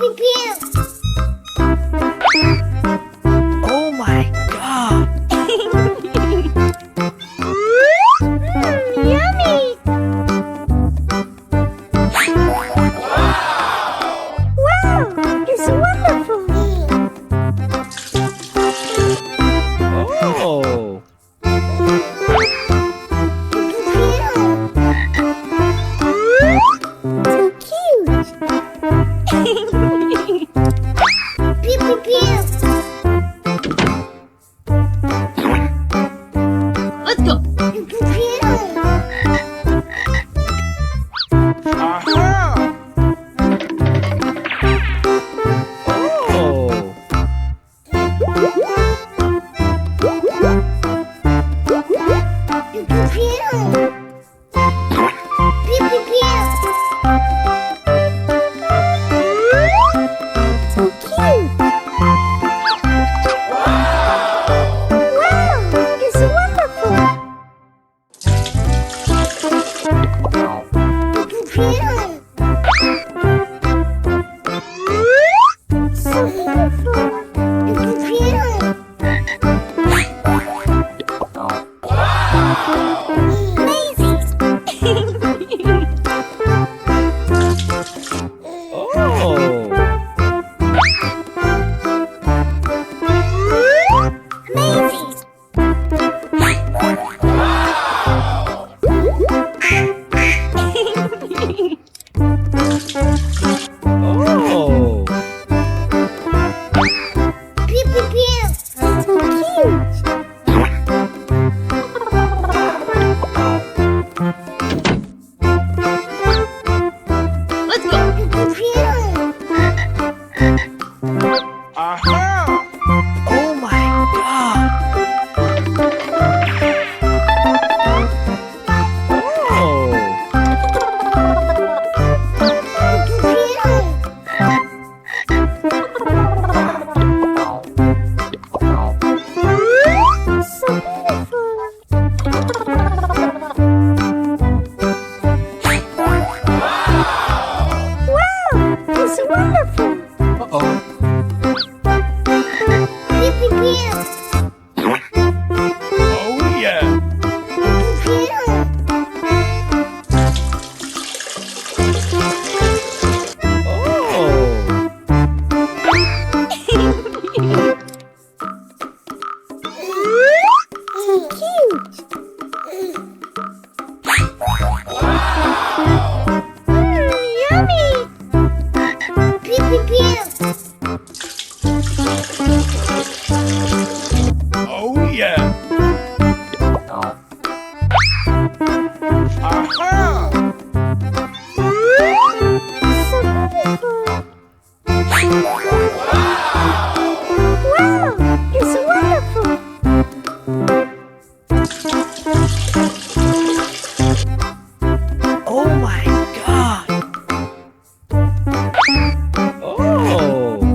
pew, pew. Oh my God! Yummy! Wow! It's wonderful! Oh! So cute! Pew, pew, pew. Let's go. Pew, pew, pew. Aha! Oh! Pew, pew, pew. Pew, pew, pew. So cute! Wow! It's wonderful! Pew, pew, pew. So beautiful! Pew, pew, pew. Amazing! Oh! Amazing! Oh! Pew, pew, pew. So cute! Let's go. Pew, pew, pew. Aha! Oh my God! Oh! Uh-oh. Oh yeah! Oh! Oh yeah! Aha! Wow, it's wonderful. Oh my God! Oh!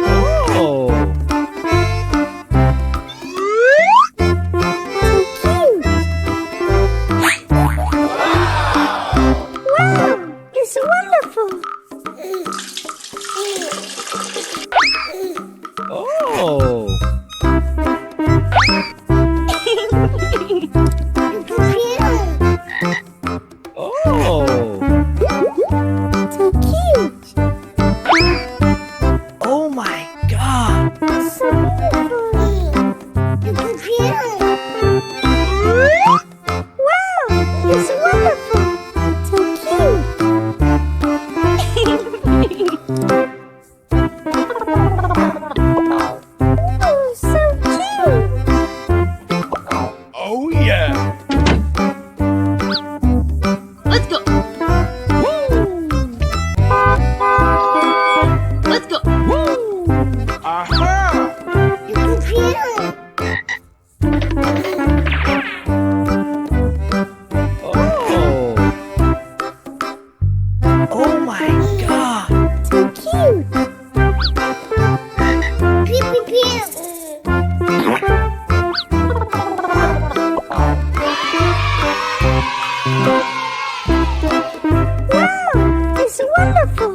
Oh. It's wonderful. Oh. Oh. So cute. Oh my God. It's so beautiful. Wow, it's wonderful. So cute. Oh, so cute. Oh yeah. Let's go. Let's go. Aha. Oh. Oh my God. So cute. Pew, pew, pew. Wow, it's wonderful.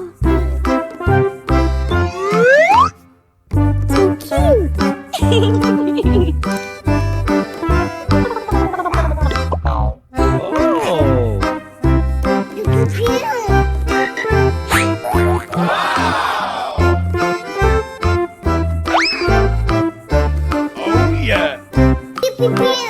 So cute. Oh. Oh yeah. Pew, pew, pew.